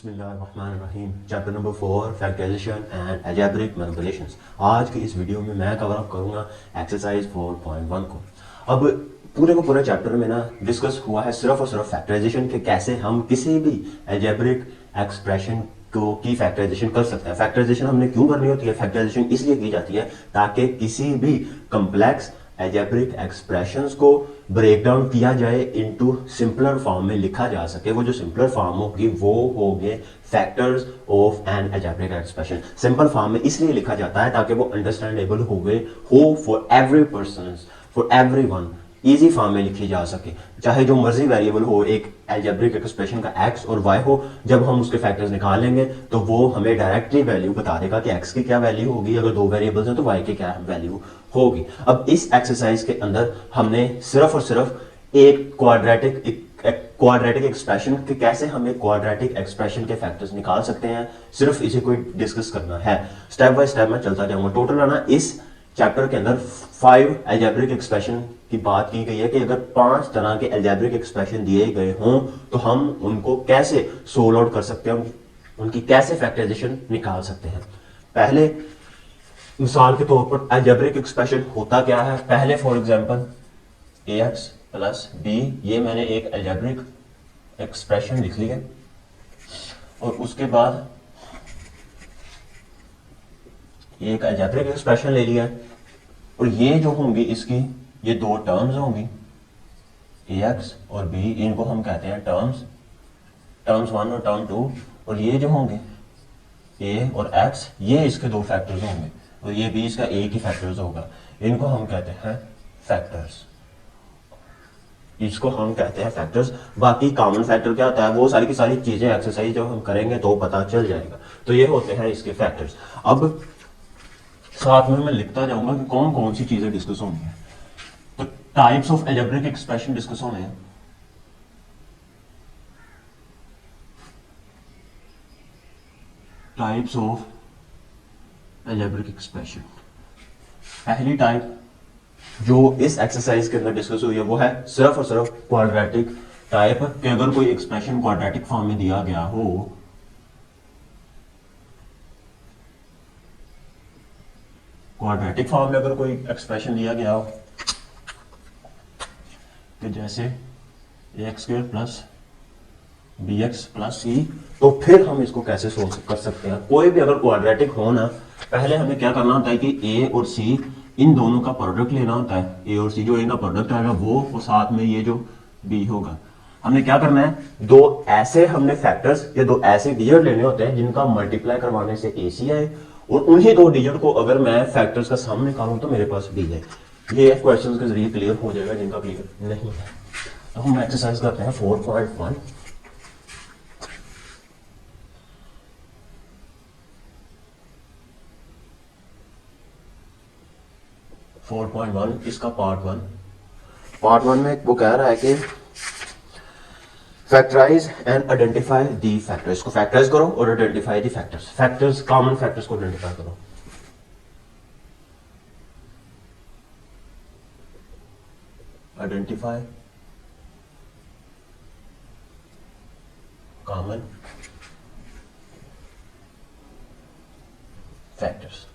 बिस्मिल्लाहिर्रहमानिर्रहीम chapter number 4 factorisation and algebraic manipulations. आज की इस वीडियो में मैं कवर अप करूंगा एक्सरसाइज 4.1 को। अब पूरे को पूरे चैप्टर में ना डिस्कस हुआ है सिर्फ और सिर्फ फैक्टराइजेशन के कैसे हम किसी भी अलजेब्रिक एक्सप्रेशन को की फैक्टराइजेशन कर सकते हैं। फैक्टराइजेशन हमने क्यों करनी होती है? फैक्टराइजेशन इसलिए की जाती है ताकि किसी भी कम्प्लेक्स अलजेब्रिक एक्सप्रेशंस को ब्रेक डाउन किया जाए इनटू सिंपलर फॉर्म में लिखा जा सके। वो जो सिंपलर फॉर्म होगी वो होंगे factors of N algebraic expression. Simple form में इसलिए लिखा जाता है ताकि वो अंडरस्टैंडेबल हो for every person, for everyone, easy form में लिखी जा सके। चाहे जो मर्जी वेरिएबल हो, एक अलजेब्रिक एक्सप्रेशन का एक्स और वाई हो, जब हम उसके फैक्टर्स निकालेंगे तो वो हमें डायरेक्टली वैल्यू बता देगा कि एक्स की क्या वैल्यू होगी, अगर दो वेरिएबल्स हैं तो वाई की क्या वैल्यू होगी। अब इस एक्सरसाइज के अंदर हमने सिर्फ और सिर्फ एक क्वाड्रेटिक एक्सप्रेशन के कैसे हम एक क्वाड्रेटिक एक्सप्रेशन के फैक्टर्स निकाल सकते हैं, सिर्फ इसी को डिस्कस करना है। स्टेप बाय स्टेप मैं चलता जाऊंगा। टोटल है ना इस चैप्टर के अंदर 5 अलजेब्रिक एक्सप्रेशन की बात की गई है कि अगर 5 तरह के अलजेब्रिक एक्सप्रेशन दिए गए हों तो हम उनको कैसे सोल्व आउट कर सकते हैं, उनकी कैसे फैक्टराइजेशन निकाल सकते हैं। पहले मिसाल के तौर पर अलजेब्रिक एक्सप्रेशन होता क्या है? पहले for example ax plus b, ये मैंने एक अलजेब्रिक एक्सप्रेशन लिख लिया और उसके बाद एक अलजेब्रिक एक्सप्रेशन ले लिया और ये जो होंगी इसकी ये दो टर्म्स होंगी ax और b, इनको हम कहते हैं टर्म्स 1 और टर्म 2। और ये जो होंगे a और x, ये इसके दो फैक्टर्स होंगे और ये b इसका a की फैक्टर्स होगा। इनको हम कहते हैं फैक्टर्स, इसको हम कहते हैं फैक्टर्स। बाकी कॉमन फैक्टर क्या होता है वो सारी की सारी चीजें एक्सरसाइज जब हम करेंगे तो पता चल जाएगा। तो ये होते हैं इसके फैक्टर्स। अब साथ में मैं लिखता जाऊंगा कि कौन कौन सी चीजें डिस्कस होनी है। तो types of algebraic expression discuss होने हैं। टाइप्स ऑफ अलजेब्रिक एक्सप्रेशन, पहली टाइप जो इस एक्सरसाइज के अंदर डिस्कस हुई है वो है सिर्फ और सिर्फ क्वाड्रेटिक टाइप। कि अगर कोई एक्सप्रेशन क्वाड्रेटिक फॉर्म में दिया गया हो, क्वाड्रेटिक फॉर्म में अगर कोई एक्सप्रेशन दिया गया हो कि जैसे ax² plus bx plus c, तो फिर हम इसको कैसे सोल्व कर सकते हैं? कोई भी अगर क्वाड्रेटिक हो ना, पहले हमें क्या करना होता है कि a और c इन दोनों का प्रोडक्ट लेना होता है। a और c जो इनका प्रोडक्ट आएगा वो, और साथ में ये जो b होगा। हमने क्या करना है, दो ऐसे हमने फैक्टर्स या दो ऐसे डिजिट लेने होते हैं जिनका मल्टीप्लाई करवाने से ac आए, और उन्हीं दो डिजिट को अगर मैं फैक्टर्स का सम निकालूं तो मेरे पास b है। ये क्वेश्चन के जरिए क्लियर हो जाएगा जिनका क्लियर नहीं है। तो हम एक्सरसाइज करते हैं 4.1। इसका पार्ट वन में वो कह रहा है कि factorise and identify the factor. इसको फैक्टराइज करो और identify the factors. Factors, common factors को आइडेंटिफाई करो। Identify common factors.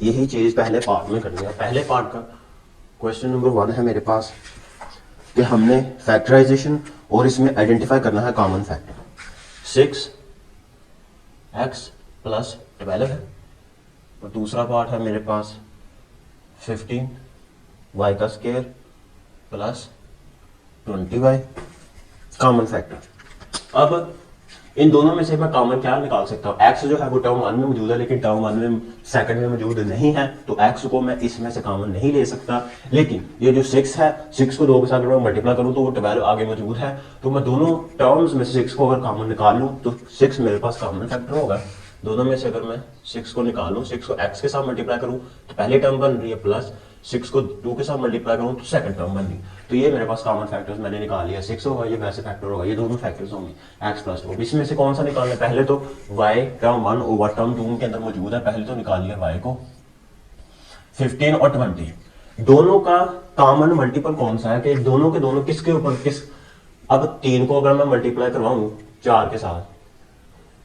यही चीज पहले पार्ट में करनी है। पहले पार्ट का क्वेश्चन नंबर 1 है मेरे पास कि हमने फैक्टराइजेशन और इसमें आइडेंटिफाई करना है कॉमन फैक्टर। 6x प्लस 12 है और दूसरा पार्ट है मेरे पास 15y का square plus 20y, common factor. अब इन दोनों में से मैं कॉमन क्या निकाल सकता हूँ? x जो है वो टर्म 1 में मौजूद है लेकिन टर्म 1 में सेकंड में मौजूद नहीं है, तो x को मैं इसमें से कॉमन नहीं ले सकता। लेकिन ये जो 6 है, 6 को 2 के साथ अगर मैं मल्टीप्लाई करूँ तो वो 12 आगे मौजूद है, तो मैं दोनों टर्म्स में से 6 को अगर कॉमन निकाल लूँ तो 6 मेरे पास कॉमन फैक्टर होगा। दोनों में से अगर मैं 6 को निकालूं, 6 को x के साथ मल्टीप्लाई करूं तो पहली टर्म बन रही है, प्लस 6 को 2 के साथ मल्टीप्लाई करूं तो सेकंड टर्म बन रही। तो ये मेरे पास कॉमन फैक्टर्स मैंने निकाल लिया। 6 होगा, ये वैसे फैक्टर होगा, ये दोनों फैक्टर्स होंगे x प्लस 2। इसमें से कौन सा निकालना है? पहले तो y टर्म 1 ओवर टर्म 2 के अंदर मौजूद है, पहले तो निकाल लिया y को। 15 और 20 दोनों का कॉमन मल्टीपल कौन सा है कि दोनों के दोनों किसके ऊपर किस। अब 3 को अगर मैं मल्टीप्लाई करवाऊं 4 के साथ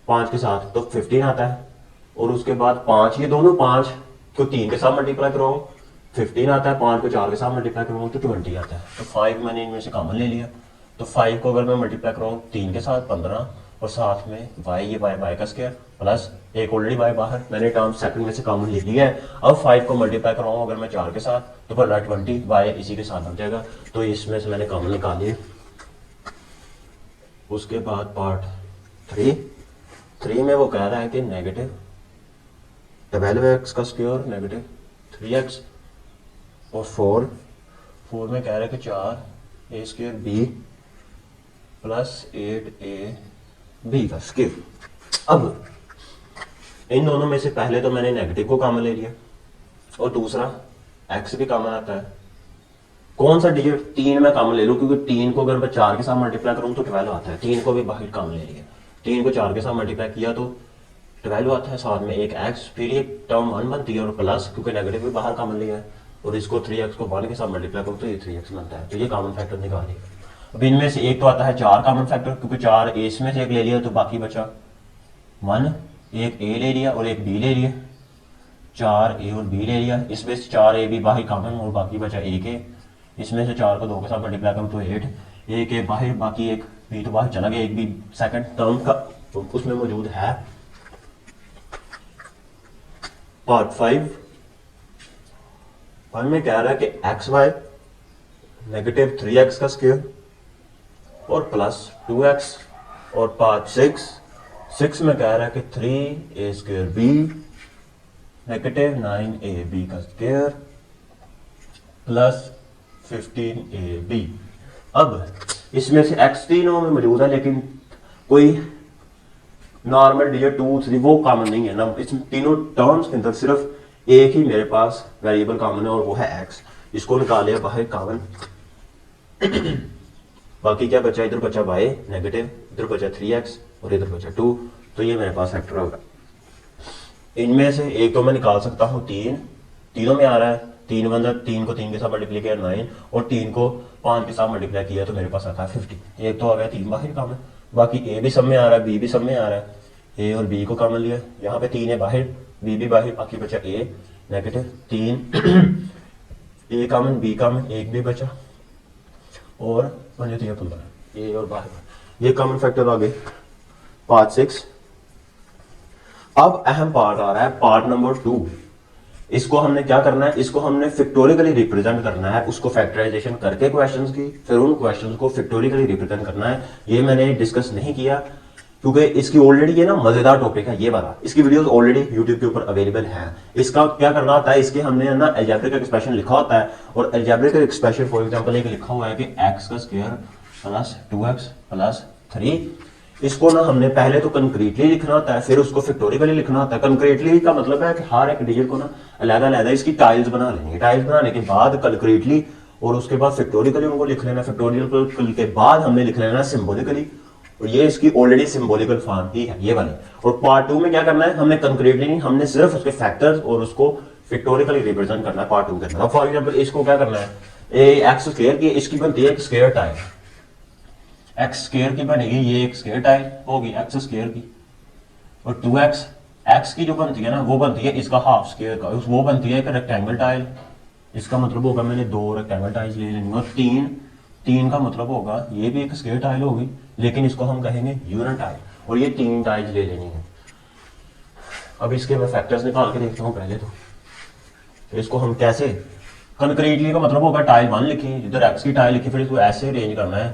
5 के साथ तो 15 आता है, और उसके बाद 5, ये दोनों 5 को 3 के साथ मल्टीप्लाई कराऊँ 15 आता है, 5 को 4 के साथ मल्टीप्लाई करूँ तो 20 आता है। तो 5 मैंने इनमें से कॉमन ले लिया, तो 5 को अगर मैं मल्टीप्लाई कराऊँ 3 के साथ 15, और साथ में y, ये y का स्क्वायर प्लस एक ऑलरेडी y बाहर, मैंने टर्म सेकंड में से कॉमन ले लिया है। अब 5 को मल्टीप्लाई कराऊँ अगर मैं 4 के साथ तो 15 20, y इसी के साथ लग जाएगा, तो इसमें से मैंने कॉमन निकाल लिया। उसके बाद पार्ट 3 में वो कह रहा है कि नेगेटिव 12x का स्क्वायर नेगेटिव 3x, और 4 में कह रहा है कि 4 a square b plus 8a b का स्क्वायर। अब इन दोनों में से पहले तो मैंने नेगेटिव को कॉमन ले लिया, और दूसरा x भी कॉमन आता है। कौन सा डिजिट? 3 में कॉमन ले लूं, क्योंकि 3 को अगर मैं 4 के साथ मल्टीप्लाई करूं तो 12 आता है। 3 को भी बाहर कॉमन ले लिया, 3 को 4 के साथ मल्टीप्लाई किया तो 12 आता है, साथ में एक x, फिर ये टर्म 1 बनती है, और प्लस क्योंकि नेगेटिव भी बाहर कॉमन लिया है, और इसको 3x को 1 के साथ मल्टीप्लाई करूं तो ये 3x बनता है। तो ये कॉमन फैक्टर निकालिए। अब इनमें से एक तो आता है 4 कॉमन फैक्टर, क्योंकि 4 a इसमें से एक ले लिया तो बाकी बचा 1, एक a ले लिया और एक b ले लिया, 4 a और b ले लिया, इसमें से 4 a b बाहर कॉमन और बाकी बचा एक a, इसमें से 4 को 2 के साथ मल्टीप्लाई करूं तो 8, एक a बाहर, बाकी एक b तो बाहर चला गया, एक b सेकंड टर्म का तो उसमें मौजूद है। पार्ट 5 में कह रहा है कि xy नेगेटिव 3x का स्क्वायर और प्लस 2x, और पार्ट 6 में कह रहा है कि 3a square b negative 9ab का स्क्वायर प्लस 15ab। अब इसमें से x तीनों में मौजूद है, लेकिन कोई नॉर्मल डिजिट 2 3 वो कॉमन नहीं है ना। इस तीनों टर्म्स के अंदर सिर्फ एक ही मेरे पास वेरिएबल कॉमन है, और वो है x। इसको निकाल लिया बाहर कॉमन। बाकी क्या बचा? इधर बचा y नेगेटिव, इधर बचा 3x और इधर बचा 2, तो ये मेरे पास फैक्टर होगा। इनमें से एक तो मैं निकाल सकता हूँ 3, तीनों में आ रहा है 3 बंदा, 3 को 3 के साथ मल्टीप्लाई किया 9, और 3 को 5 के साथ मल्टीप्लाई किया तो मेरे पास आता है 50। एक तो आ गया 3 बाहर कॉमन, बाकी a भी सब में आ रहा है, b भी सब में आ रहा है, a और b को कॉमन लिया, यहाँ पे 3 है बाहर, b भी बाहर, बाकी बचा a negative 3 a common b common, एक भी बचा, और 15 a और बाहर, ये कॉमन फैक्टर आ गए। पार्ट 6। अब अहम पार्ट आ रहा है, पार्ट नंबर 2। इसको हमने क्या करना है? इसको हमने फैक्टोरियली रिप्रेजेंट करना है, उसको फैक्टराइजेशन करके क्वेश्चंस की, फिर उन क्वेश्चंस को फैक्टोरियली रिप्रेजेंट करना है। ये मैंने डिस्कस नहीं किया क्योंकि इसकी ऑलरेडी ये ना मजेदार टॉपिक है, ये वाला इसकी वीडियोस ऑलरेडी YouTube के ऊपर अवेलेबल है। इसका क्या करना होता है? इसके हमने ना अलजेब्रिक एक्सप्रेशन लिखा होता है, और अलजेब्रिक एक्सप्रेशन फॉर एग्जांपल एक लिखा हुआ है कि x का स्क्वायर प्लस 2x प्लस 3, इसको ना हमने पहले तो कंक्रीटली लिखना होता है, फिर उसको फैक्टोरियली लिखना होता है। कंक्रीटली का मतलब है कि हर एक डिजिट को ना अलग-अलग इसकी टाइल्स बना लेनी है, टाइल्स बनाने के बाद कंक्रीटली, और उसके बाद फैक्टोरियली उनको लिख लेना। फैक्टोरियल के बाद हमने लिख लेना सिंबॉलिकली, और ये इसकी ऑलरेडी सिंबॉलिकल फॉर्म ही है ये वाली। और पार्ट 2 में क्या करना है? हमने कंक्रीटली नहीं, हमने सिर्फ उसके फैक्टर्स और उसको फैक्टोरियली रिप्रेजेंट करना है पार्ट 2 के अंदर। फॉर एग्जांपल इसको क्या करना है? एक्स स्क्वायर की इसकी बनती है एक स्क्वायर टाइल, एक्स स्क्वायर की बनेगी ये एक स्क्वायर टाइल होगी एक्स स्क्वायर की, और 2x एक्स की जो बनती है ना वो बनती है इसका हाफ स्क्वायर का, वो बनती है एक रेक्टेंगल टाइल। इसका मतलब होगा मैंने 2 रेक्टेंगल टाइल्स ले लेंगे, और 3 का मतलब होगा ये भी एक स्क्वायर टाइल होगी, लेकिन इसको हम कहेंगे यूनिट टाइल, और ये 3 टाइल्स ले लेनी है। अब इसके मैं फैक्टर्स निकाल के देखता हूँ पहले तो इसको हम कैसे कंक्रीटली का मतलब होगा टाइल 1 लिखी, इधर एक्स की टाइल लिखी, फिर इसको ऐसे अरेंज करना है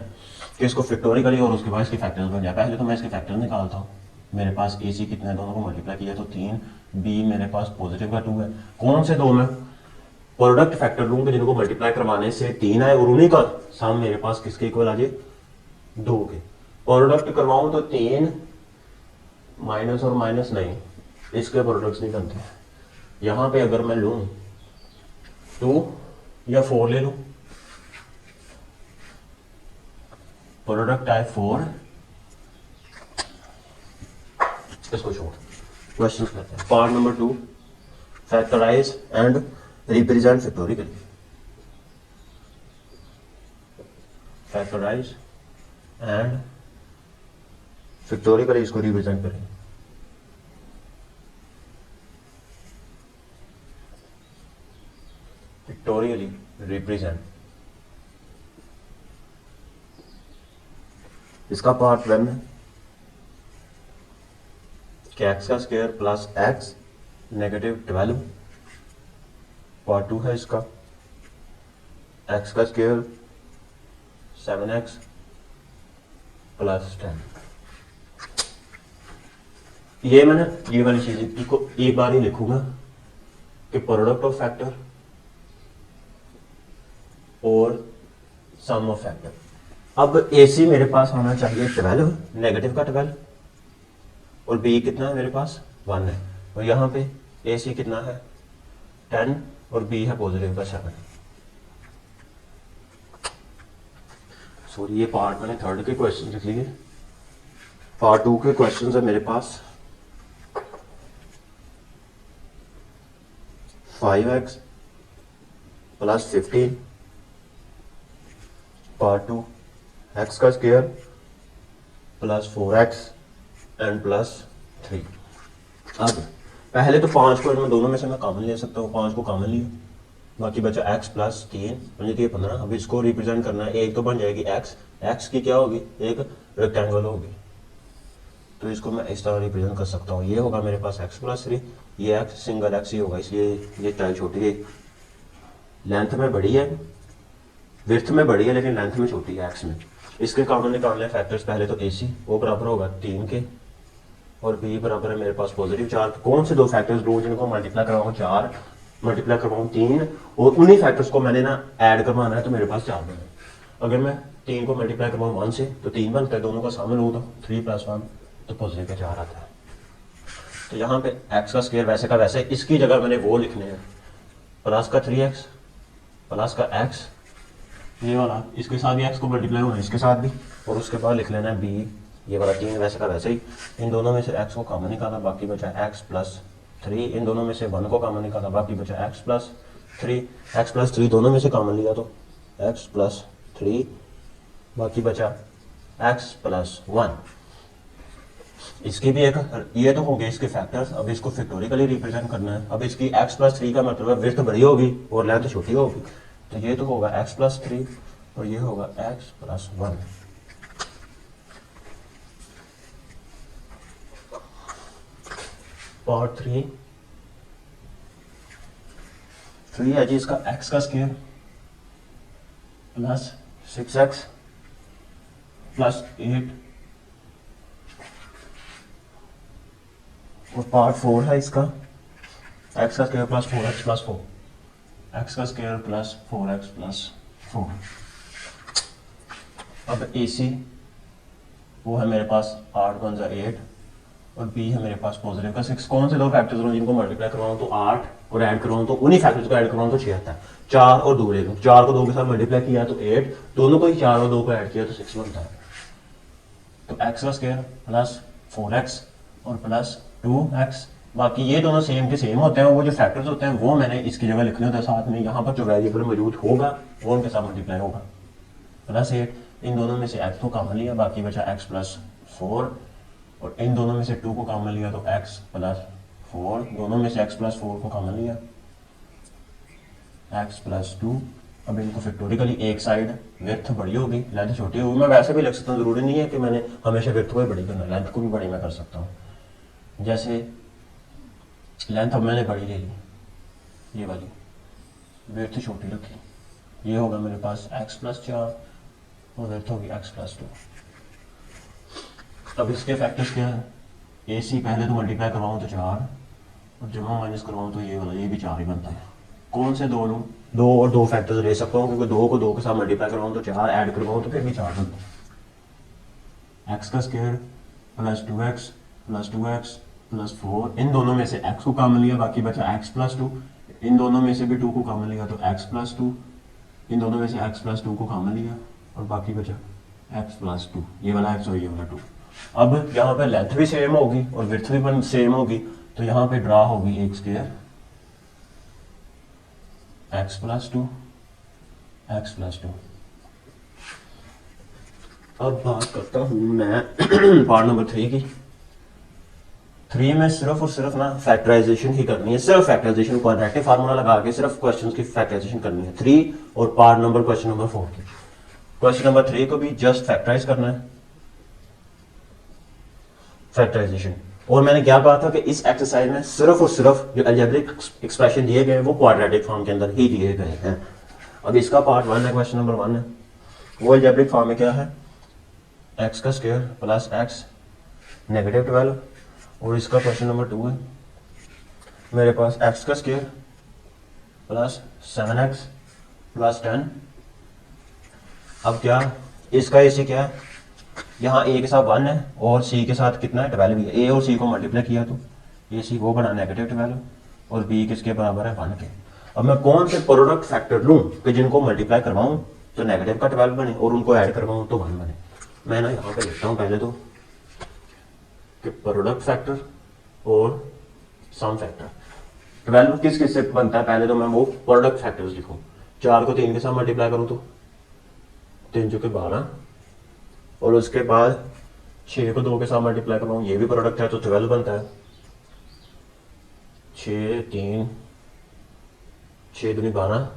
कि इसको फैक्टोरियली और उसके बाद इसके फैक्टर्स बन जाए। पहले तो मैं इसके फैक्टर निकालता हूँ। मेरे पास AC कितने दोनों को मल्टीप्लाई किया तो 3, B मेरे पास पॉजिटिव का 2 है। कौन से दो में प्रोडक्ट फैक्टर लूंगा जिनको मल्टीप्लाई करवाने से 3 आए, और उन्हीं का सम मेरे पास किसके इक्वल आ जाए? 2 के। प्रोडक्ट करवाऊं तो 3 माइनस और माइनस नहीं, इसके प्रोडक्ट्स नहीं बनते। यहां पे अगर मैं लूं 2 या 4 ले लूं, प्रोडक्ट आए 4, इसको छोड़ क्वेश्चन करते हैं। Part number 2, factorise and represent factorially. Factorise and factorially इसको रिप्रेजेंट करें। रिप्रेजेंट, इसका पार्ट 1 है कि एक्स का स्क्वायर प्लस एक्स -12, पार्ट 2 है इसका एक्स का स्क्वायर 7x प्लस 10। ये मैंने ये वाली चीज इसको एक बार ही लिखूंगा कि प्रोडक्ट ऑफ फैक्टर और सम ऑफ फैक्टर। अब AC मेरे पास होना चाहिए 12, नेगेटिव का 12, और B कितना है मेरे पास 1 है, और यहाँ पे AC कितना है 10 और B है पॉजिटिव का 7। सॉरी ये पार्ट मैंने थर्ड के क्वेश्चन लिख लिए, पार्ट 2 के क्वेश्चन है मेरे पास 5x प्लस 15, पार्ट 2 एक्स का square plus 4x and plus 3। अब पहले तो 5 को मैं दोनों में से मैं कॉमन ले सकता हूँ, 5 को कॉमन लिया, बाकी बचा x प्लस 3 तो 15। अब इसको रिप्रेजेंट करना है, एक तो बन जाएगी x की क्या होगी, एक रेक्टेंगल होगी, तो इसको मैं इस तरह रिप्रेजेंट कर सकता हूँ। ये होगा मेरे पास x प्लस 3, ये x सिंगल x ही होगा, इसलिए ये टाइल छोटी है, लेंथ में बड़ी है, विड्थ में बड़ी है लेकिन लेंथ में छोटी है x में। इसके कॉमन निकालने फैक्टर्स, पहले तो AC वो बराबर होगा 3 के, और B बराबर है मेरे पास पॉजिटिव 4। कौन से दो फैक्टर्स लूँ जिनको मल्टीप्लाई करवाऊँ 4 मल्टीप्लाई करवाऊँ 3, और उन्हीं फैक्टर्स को मैंने ना ऐड करवाना है, तो मेरे पास 4 बने। अगर मैं 3 को मल्टीप्लाई करवाऊँ 1 से तो 3 बनता है, दोनों का सामने लूँ तो 3 + 1 तो पॉजिटिव का 4 आता है। तो यहाँ पे x का स्क्वायर वैसे का वैसे, इसकी जगह मैंने वो लिखने हैं प्लस का 3x प्लस का x, ये वाला इसके साथ भी x को मल्टीप्लाई होना है इसके साथ भी, और उसके बाद लिख लेना है b, ये वाला 3 वैसे का वैसे ही। इन दोनों में से x को कॉमन निकाला, बाकी बचा x प्लस 3, इन दोनों में से 1 को कॉमन निकाला, बाकी बचा x प्लस 3, x प्लस 3 दोनों में से कॉमन लिया तो x प्लस 3, बाकी बचा x प्लस 1। इसकी भी एक, ये तो होंगे इसके फैक्टर्स। अब इसको फैक्टोरिकली रिप्रेजेंट करना है। अब इसकी x प्लस 3 का मतलब है विड्थ बड़ी होगी और लेंथ छोटी होगी, तो ये तो होगा x प्लस 3 और ये होगा x प्लस 1। पार्ट 3 है जी इसका x का स्क्वायर प्लस 6x प्लस 8, और पार्ट 4 है इसका x का square plus 4x plus 4, x का स्क्वायर प्लस 4x प्लस 4। अब AC वो है मेरे पास 8 × 8 और B है मेरे पास पॉजिटिव का 6। कौन से दो फैक्टर्स हों जिनको मल्टीप्लाई करवाऊँ तो 8 और ऐड करवाऊँ तो उन्हीं फैक्टर्स को ऐड करवाऊँ तो 6 आता है। 4 और 2 ले लूँ, 4 को 2 के साथ मल्टीप्लाई किया तो 8, दोनों को ही 4 और 2 को ऐड किया तो 6 बनता है। तो x का स्क्वायर प्लस 4x और प्लस 2x, बाकी ये दोनों सेम के सेम होते हैं, वो जो फैक्टर्स होते हैं वो मैंने इसकी जगह लिखने होते हैं साथ में। यहाँ पर जो वेरिएबल मौजूद होगा वो उनके साथ मल्टीप्लाई होगा। प्लस 8, इन दोनों में से x को कॉमन लिया, बाकी बचा x प्लस 4, और इन दोनों में से 2 को कॉमन लिया तो x प्लस 4, दोनों में से x प्लस 4 को कॉमन लिया x प्लस 2। अब इनको फैक्टोरिकली, एक साइड विड्थ बड़ी होगी लेंथ छोटी होगी। मैं वैसे भी लिख सकता हूँ, जरूरी नहीं है कि मैंने हमेशा विड्थ को ही बड़ी करना, लेंथ को भी बड़ी मैं कर सकता हूँ। जैसे लेंथ अब मैंने बड़ी ले ली, ये वाली, विड्थ छोटी रखी, ये होगा मेरे पास x प्लस 4 और विड्थ होगी x प्लस 2। अब इसके फैक्टर्स क्या है, AC पहले तो मल्टीप्लाई करवाऊँ तो 4 और जमा माइनस करवाऊँ तो ये वाला, ये भी 4 ही बनता है। कौन से दो लूँ, 2 और 2 फैक्टर्स ले सकता हूँ, क्योंकि 2 को 2 के साथ मल्टीप्लाई करवाऊँ तो 4, ऐड करवाऊँ तो फिर भी 4 बनता है। x का square plus 2x plus 2x plus 4, इन दोनों में से x को कॉमन लिया, बाकी बचा x प्लस 2, इन दोनों में से भी 2 को कॉमन लिया तो x प्लस 2, इन दोनों में से x प्लस 2 को कॉमन लिया और बाकी बचा x प्लस 2, ये वाला x और ये वाला 2। अब यहाँ पे लेंथ भी सेम होगी और विड्थ भी सेम होगी, तो यहाँ पे ड्रा होगी एक square x plus 2 x plus 2। अब बात करता हूँ मैं पार्ट नंबर 3 की। 3 में सिर्फ और सिर्फ ना फैक्टराइजेशन ही करनी है, सिर्फ फैक्टराइजेशन, क्वाड्रेटिक फार्मूला लगा के सिर्फ क्वेश्चंस की फैक्टराइजेशन करनी है 3 और पार्ट नंबर क्वेश्चन नंबर 4 की। क्वेश्चन नंबर 3 को भी जस्ट फैक्टराइज करना है, फैक्टराइजेशन। और मैंने क्या कहा था कि इस एक्सरसाइज में सिर्फ और सिर्फ जो अलजेब्रिक एक्सप्रेशन दिए गए वो क्वाड्रेटिक फॉर्म के अंदर ही दिए गए हैं। अब इसका पार्ट 1 है, क्वेश्चन नंबर 1 है, वो अलजेब्रिक फॉर्म में क्या है, एक्स का स्क्वायर प्लस एक्स नेगेटिव 12, और इसका क्वेश्चन नंबर 2 है मेरे पास एक्स का स्क्वायर प्लस 7x प्लस 10। अब क्या इसका ए सी क्या है, यहाँ ए के साथ 1 है और सी के साथ कितना है 12 है, ए और सी को मल्टीप्लाई किया तो ए सी वो बना नेगेटिव 12 और बी किसके बराबर है 1 के। अब मैं कौन से प्रोडक्ट फैक्टर लूँ कि जिनको मल्टीप्लाई करवाऊँ तो नेगेटिव का 12 बने और उनको ऐड करवाऊँ तो 1 बने। मैं ना यहाँ पे लिखता हूँ पहले तो कि प्रोडक्ट फैक्टर और सम फैक्टर 12 किस किस से बनता है, पहले तो मैं वो प्रोडक्ट फैक्टर्स लिखूँ। 4 को 3 के साथ मल्टीप्लाई करूँ तो 3 चौके 12, और उसके बाद 6 को 2 के साथ मल्टीप्लाई करवाऊँ, ये भी प्रोडक्ट है तो 12 बनता है। 6 3 6 दूनी 12,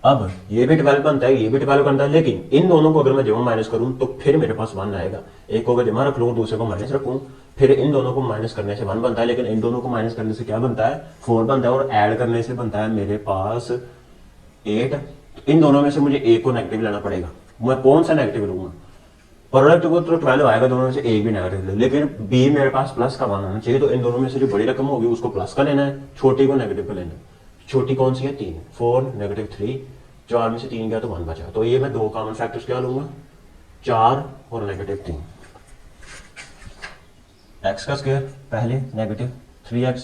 अब ये भी 12 बनता है, ये भी 12 बनता है, लेकिन इन दोनों को अगर मैं जमा माइनस करूं तो फिर मेरे पास 1 आएगा। एक को अगर जमा रख लूँ दूसरे को माइनस रखूं फिर इन दोनों को माइनस करने से 1 बनता है, लेकिन इन दोनों को माइनस करने से क्या बनता है 4 बनता है, और ऐड करने से बनता है मेरे पास 8। इन दोनों में से मुझे ए को नेगेटिव लेना पड़ेगा, मैं कौन सा नेगेटिव लूंगा, प्रोडक्ट को तो 12 आएगा दोनों में से एक भी नेगेटिव ले, लेकिन बी मेरे पास प्लस का 1 आना चाहिए, तो इन दोनों में से जो बड़ी रकम होगी उसको प्लस का लेना है, छोटी को नेगेटिव का लेना है। छोटी कौन सी है 3, 4 नेगेटिव 3, 4 में से 3 गया तो 1 बचा, तो ये मैं दो कॉमन फैक्टर्स क्या लूंगा 4 और नेगेटिव 3। एक्स का स्क्वायर पहले नेगेटिव 3x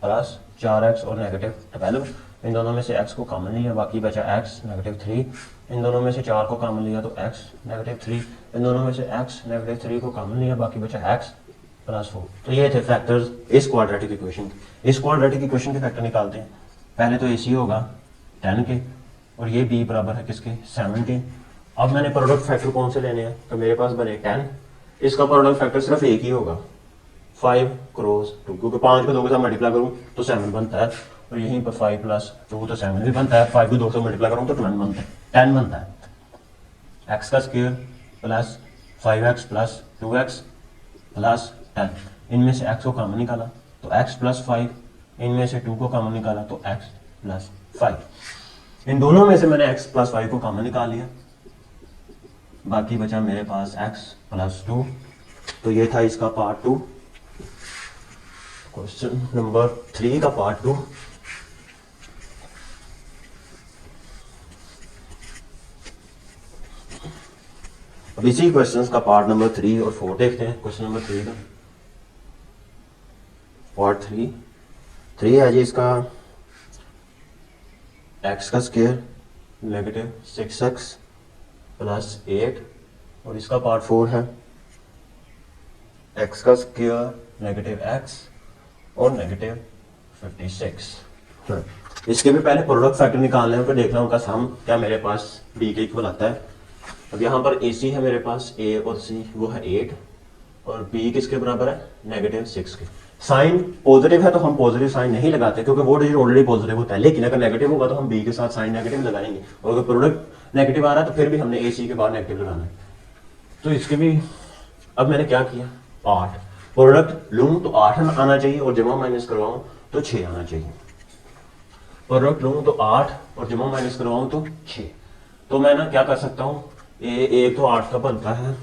प्लस 4x और नेगेटिव 12, इन दोनों में से x को कॉमन लिया बाकी बचा x नेगेटिव 3, इन दोनों में से 4 को कॉमन लिया तो x नेगेटिव 3, इन दोनों में से x नेगेटिव 3 को कॉमन लिया बाकी बचा x प्लस 4। तो ये थे फैक्टर्स इस क्वाड्रेटिक इक्वेशन। इस क्वाड्रेटिक इक्वेशन के फैक्टर निकालते हैं, पहले तो AC होगा 10 के और ये B बराबर है किसके 7 के। अब मैंने प्रोडक्ट फैक्टर कौन से लेने हैं, तो मेरे पास बने 10, इसका प्रोडक्ट फैक्टर सिर्फ एक ही होगा 5 क्रॉस 2, क्योंकि 5 को 2 के साथ मल्टीप्लाई करूँ तो 7 बनता है, और यहीं पर 5 प्लस 2 तो 7 भी बनता है, 5 को 2 से मल्टीप्लाई करूँ तो 10 बनता है, 10 बनता है। एक्स का square plus 5x plus 2x plus 10, इनमें से x को कॉमन निकाला तो x प्लस 5, इनमें से 2 को कॉमन निकाला तो x प्लस 5, इन दोनों में से मैंने x प्लस 5 को कॉमन निकाल लिया, बाकी बचा मेरे पास x प्लस 2। तो ये था इसका पार्ट 2। क्वेश्चन नंबर 3 का पार्ट 2। अब इसी क्वेश्चंस का पार्ट नंबर 3 और 4 देखते हैं। क्वेश्चन नंबर 3 का पार्ट 3 है जी इसका x का स्क्वायर नेगेटिव 6x प्लस 8, और इसका पार्ट 4 है x का स्क्वायर नेगेटिव x और नेगेटिव 56। इसके भी पहले प्रोडक्ट फैक्टर निकालने हैं, फिर देखना उनका सम क्या मेरे पास b के इक्वल आता है। अब यहाँ पर AC है मेरे पास a और c, वो है 8 और b किसके बराबर है नेगेटिव 6 के। साइन पॉजिटिव है तो हम पॉजिटिव साइन नहीं लगाते क्योंकि वो डिजिट ऑलरेडी पॉजिटिव होता है, लेकिन अगर नेगेटिव होगा तो हम b के साथ साइन नेगेटिव लगाएंगे, और अगर प्रोडक्ट नेगेटिव आ रहा है तो फिर भी हमने AC के बाद नेगेटिव लगाना है। तो इसके भी अब मैंने क्या किया 8, प्रोडक्ट लूँ तो 8 आना चाहिए और जमा माइनस करवाऊँ तो 6 आना चाहिए। प्रोडक्ट लूँ तो 8 और जमा माइनस करवाऊँ तो 6। तो मैं ना क्या कर सकता हूँ, एक तो 8 का बनता है,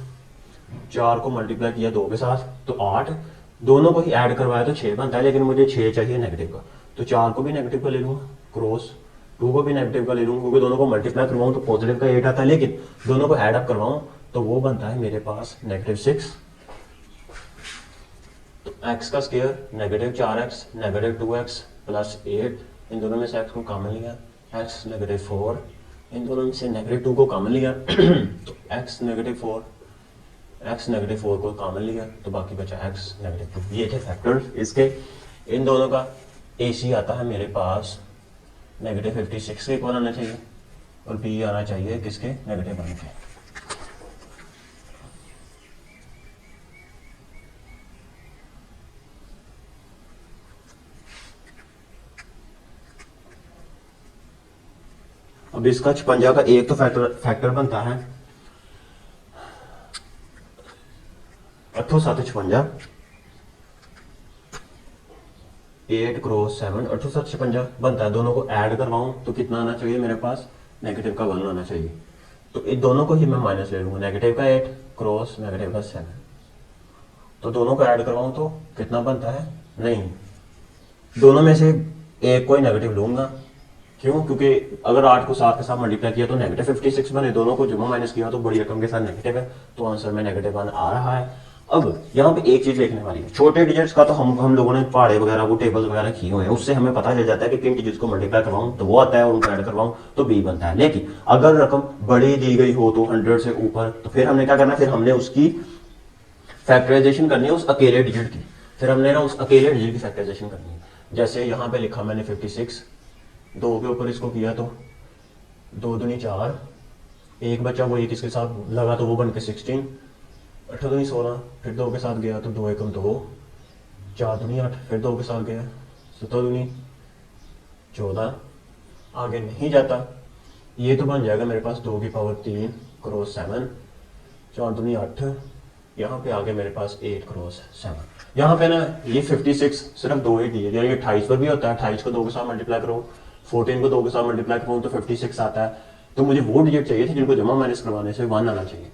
4 को मल्टीप्लाई किया 2 के साथ तो 8, दोनों को ही ऐड करवाया तो 6 बनता है, लेकिन मुझे 6 चाहिए नेगेटिव का, तो 4 को भी नेगेटिव का ले लूँगा क्रॉस, 2 को भी नेगेटिव का ले लूँगा क्योंकि दोनों को मल्टीप्लाई करवाऊँ तो पॉजिटिव का 8 आता है, लेकिन दोनों को ऐड अप करवाऊँ तो वो बनता है मेरे पास नेगेटिव 6। तो x का square negative 4x negative 2x plus 8, इन दोनों में से x को कॉमन लिया x नेगेटिव 4, इन दोनों में से नेगेटिव 2 को कॉमन लिया तो x नेगेटिव 4 को कॉमन लिया तो बाकी बचा x नेगेटिव 2। ये थे फैक्टर्स इसके। इन दोनों का AC आता है मेरे पास नेगेटिव 56 के इक्वल आना चाहिए और B आना चाहिए किसके नेगेटिव 1 के। अब इसका 56 का एक तो फैक्टर बनता है 8 7 56, 8 क्रॉस 7, 8 7 56 बनता है। दोनों को ऐड करवाऊं तो कितना आना चाहिए मेरे पास, नेगेटिव का 1 आना चाहिए। तो इन दोनों को ही मैं माइनस ले लूंगा, नेगेटिव का 8 क्रॉस नेगेटिव का 7। तो दोनों को ऐड करवाऊं तो कितना बनता है, नहीं, दोनों में से एक को ही नेगेटिव लूंगा। क्यों, क्योंकि अगर 8 को 7 के साथ मल्टीप्लाई किया तो नेगेटिव 56 बने, दोनों को जमा माइनस किया तो बड़ी रकम के साथ नेगेटिव है, तो आंसर में नेगेटिव 1 आ रहा है। अब यहाँ पे एक चीज देखने वाली है, छोटे डिजिट्स का तो हम लोगों ने पहाड़े वगैरह वो टेबल वगैरह किए हुए हैं, उससे हमें पता चल जाता है कि किन डिजिट्स को मल्टीप्लाई करवाऊं तो वो आता है और उनको ऐड करवाऊं तो बी बनता है। लेकिन अगर रकम बड़ी दी गई हो तो 100 से ऊपर, तो फिर हमने क्या करना है, फिर हमने उसकी फैक्टराइजेशन करनी है उस अकेले डिजिट की, फिर हमने ना उस अकेले डिजिट की फैक्टराइजेशन करनी है। जैसे यहाँ पे लिखा मैंने 56, 2 के ऊपर इसको किया तो 2 दूनी 4, एक बच्चा वो एक इसके साथ लगा तो वो बन के 16, 8 दूनी 16, फिर 2 के साथ गया तो 2 एकम 2, 4 दूनी 8, फिर 2 के साथ गया 17 दूनी 14, आगे नहीं जाता। ये तो बन जाएगा मेरे पास 2 की पावर 3 क्रॉस 7, 4 दूनी 8, यहाँ पे आगे मेरे पास 8 क्रॉस 7। यहाँ पे ना ये 56 सिर्फ 2 ही दिए, यानी 28 पर भी होता है, 28 को 2 के साथ मल्टीप्लाई करो, 14 को 2 के साथ मल्टीप्लाई करो तो 56 आता है। तो मुझे वो डिजिट चाहिए थे जिनको जमा माइनस करवाने से 1 आना चाहिए,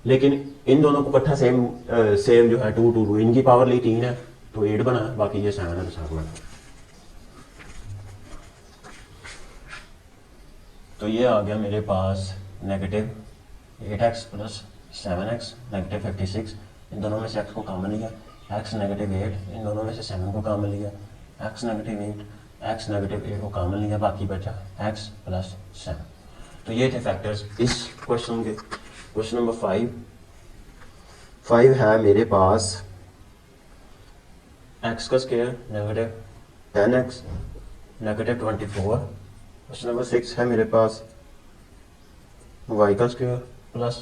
लेकिन इन दोनों को इकट्ठा सेम जो है 2 2 2, इनकी पावर ली 3 है तो 8 बना, बाकी ये 7 है तो 7 बना। तो ये आ गया मेरे पास negative 8x plus 7x negative 56, इन दोनों में से x को कॉमन लिया, x नेगेटिव 8, इन दोनों में से 7 को कॉमन लिया, x नेगेटिव 8, x नेगेटिव 8 को कॉमन लिया, बाकी बचा x प्लस 7। तो ये थे फैक्टर्स इस क्वेश्चन के। क्वेश्चन नंबर 5 है मेरे पास x का square negative 10x negative 24। Question number 6 है मेरे पास y का स्क्वायर प्लस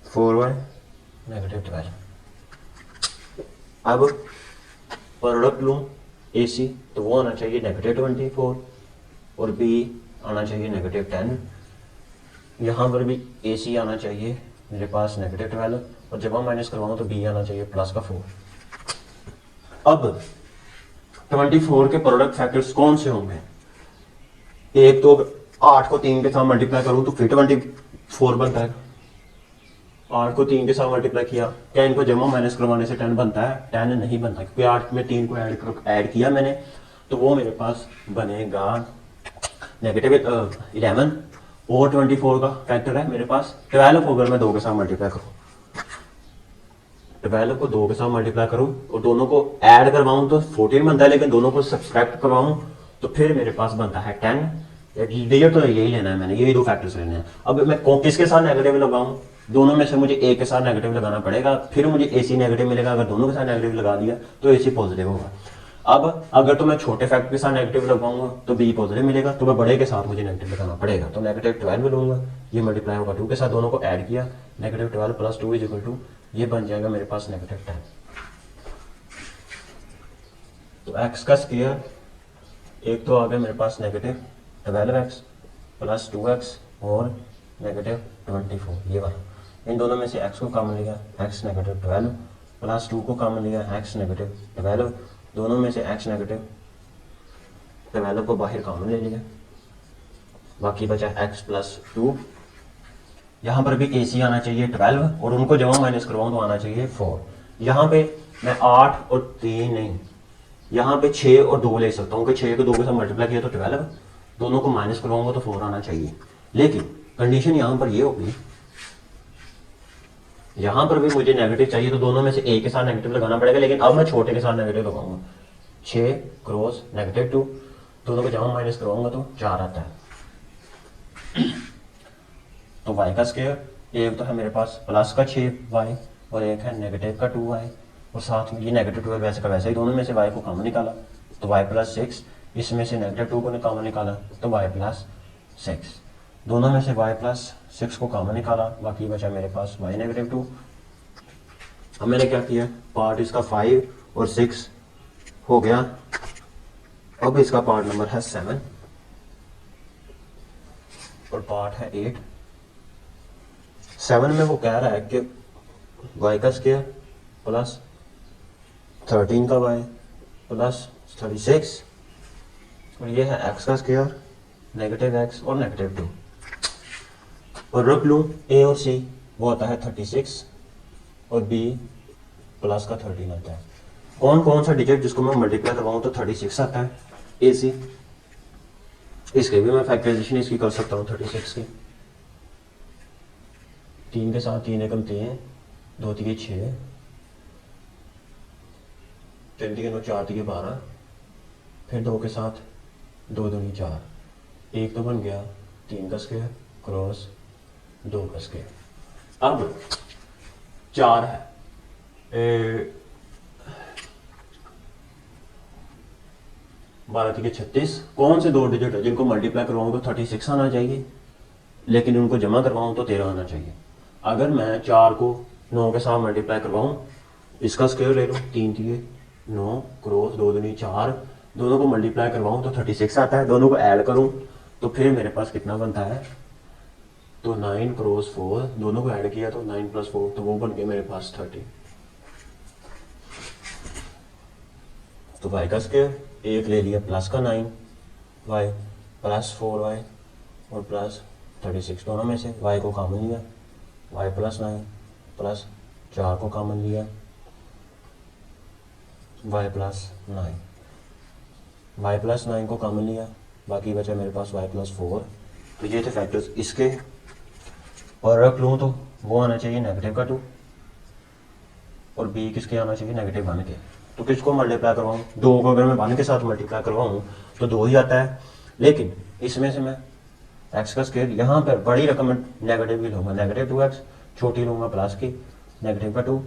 4y नेगेटिव 12। अब प्रोडक्ट लूँ AC तो वो आना चाहिए नेगेटिव 24 और B आना चाहिए नेगेटिव 10। यहाँ पर भी AC आना चाहिए मेरे पास नेगेटिव 12 और जब हम माइनस करवाऊँ तो B आना चाहिए प्लस का 4। अब 24 के प्रोडक्ट फैक्टर्स कौन से होंगे, एक तो 8 को 3 के साथ मल्टीप्लाई करूँ तो फिर 24 बनता है, 8 को 3 के साथ मल्टीप्लाई किया, क्या इनको जमा माइनस करवाने से 10 बनता है, 10 नहीं बनता, क्योंकि 8 में 3 को ऐड किया मैंने, तो वो मेरे पास बनेगा नेगेटिव 11 और 24 का फैक्टर है मेरे पास 12 को अगर मैं 2 के साथ मल्टीप्लाई करूँ, 12 को 2 के साथ मल्टीप्लाई करूँ और दोनों को ऐड करवाऊँ तो 14 बनता है, लेकिन दोनों को सब्सट्रैक्ट करवाऊँ तो फिर मेरे पास बनता है 10। डिजिट तो यही लेना है मैंने, यही दो फैक्टर्स लेने हैं। अब मैं किसके साथ नेगेटिव लगाऊं, दोनों में से मुझे एक के साथ नेगेटिव लगाना पड़ेगा, फिर मुझे AC नेगेटिव मिलेगा। अगर दोनों के साथ नेगेटिव लगा दिया तो AC पॉजिटिव होगा। अब अगर तो मैं छोटे फैक्टर के साथ नेगेटिव लगाऊंगा तो B पॉजिटिव मिलेगा, तो मैं बड़े के साथ मुझे नेगेटिव लगाना पड़ेगा, तो नेगेटिव 12 लूंगा, ये मल्टीप्लाई होगा 2 के साथ, दोनों को ऐड किया, negative 12 plus 2 is equal to, ये बन जाएगा मेरे पास नेगेटिव 10। तो x का स्क्वायर एक तो आ गया मेरे पास नेगेटिव 12x प्लस 2x और नेगेटिव 24, ये वाला। इन दोनों में से x को कॉमन लिया, x नेगेटिव 12 प्लस 2 को कॉमन लिया, x नेगेटिव 12, दोनों में से x नेगेटिव 12 को बाहर कॉमन ले लिया, बाकी बचा x प्लस 2। यहाँ पर भी AC आना चाहिए 12 और उनको जमा माइनस करवाऊँ तो आना चाहिए 4। यहाँ पे मैं 8 और 3 नहीं, यहाँ पे 6 और 2 ले सकता हूँ कि 6 को 2 के साथ मल्टीप्लाई किया तो 12, दोनों को माइनस करवाऊंगा तो 4 आना चाहिए। लेकिन कंडीशन यहाँ पर ये होगी, यहाँ पर भी मुझे नेगेटिव चाहिए तो दोनों में से एक के साथ नेगेटिव लगाना पड़ेगा, लेकिन अब मैं छोटे के साथ नेगेटिव लगाऊंगा, 6 क्रॉस नेगेटिव 2, दोनों को जमा माइनस करवाऊंगा तो 4 आता है। तो y का स्क्वायर एक तो है मेरे पास प्लस का 6y और एक है नेगेटिव का 2y, और साथ में ये नेगेटिव 12 वैसे का वैसे ही, दोनों में से y को कॉमन निकाला तो y प्लस 6, इसमें से नेगेटिव 2 को कॉमन निकाला तो y प्लस 6, दोनों में से y प्लस 6 को कॉमन निकाला, बाकी बचा मेरे पास y नेगेटिव 2। अब मैंने क्या किया, पार्ट इसका 5 और 6 हो गया, अब इसका पार्ट नंबर है 7। और पार्ट है 8। 7 में वो कह रहा है कि y का स्क्वायर प्लस 13 का y प्लस 36 और ये है x का स्क्वायर नेगेटिव x और नेगेटिव 2 और रख लूँ a और c वो आता है 36 और b प्लस का 13 आता है। कौन कौन सा डिजिट जिसको मैं मल्टीप्लाई करवाऊँ तो 36 आता है ए सी। इसके भी मैं फैक्टराइजेशन इसकी कर सकता हूँ 36 की। 3 के साथ 3 एकम 3 2 3 6 3 3 9 4 3 12 फिर 2 के साथ 2 दूनी 4 एक तो बन गया 3 का स्क्वायर क्रॉस 2 का स्क्वायर। अब 4 है 12 3 36। कौन से दो डिजिट है जिनको मल्टीप्लाई करवाऊँ तो 36 आना चाहिए लेकिन उनको जमा करवाऊँ तो 13 आना चाहिए। अगर मैं 4 को 9 के साथ मल्टीप्लाई करवाऊँ इसका स्क्वायर ले लो 3 3 9 क्रॉस 2 दूनी 4 दोनों को मल्टीप्लाई करवाऊँ तो 36 आता है। दोनों को ऐड करूँ तो फिर मेरे पास कितना बनता है तो 9 क्रॉस 4 दोनों को ऐड किया तो 9 + 4 तो वो बन गया मेरे पास 30। तो y का स्क्वायर एक ले लिया प्लस का 9y प्लस 4y और प्लस 36 दोनों में से y को कॉमन लिया y + 9 प्लस 4 को कॉमन लिया y + 9 y + 9 को कॉमन लिया बाकी बचा मेरे पास y + 4। तो ये थे फैक्टर्स इसके और रख लूँ तो वो आना चाहिए नेगेटिव का 2 और b किसके आना चाहिए नेगेटिव 1 के। तो किसको मल्टीप्लाई करवाऊँ 2 को अगर मैं 1 के साथ मल्टीप्लाई करवाऊँ तो 2 ही आता है लेकिन इसमें से मैं x का स्क्वायर यहाँ पर बड़ी रकम नेगेटिव ही लूँगा नेगेटिव 2x छोटी लूँगा प्लस की नेगेटिव का 2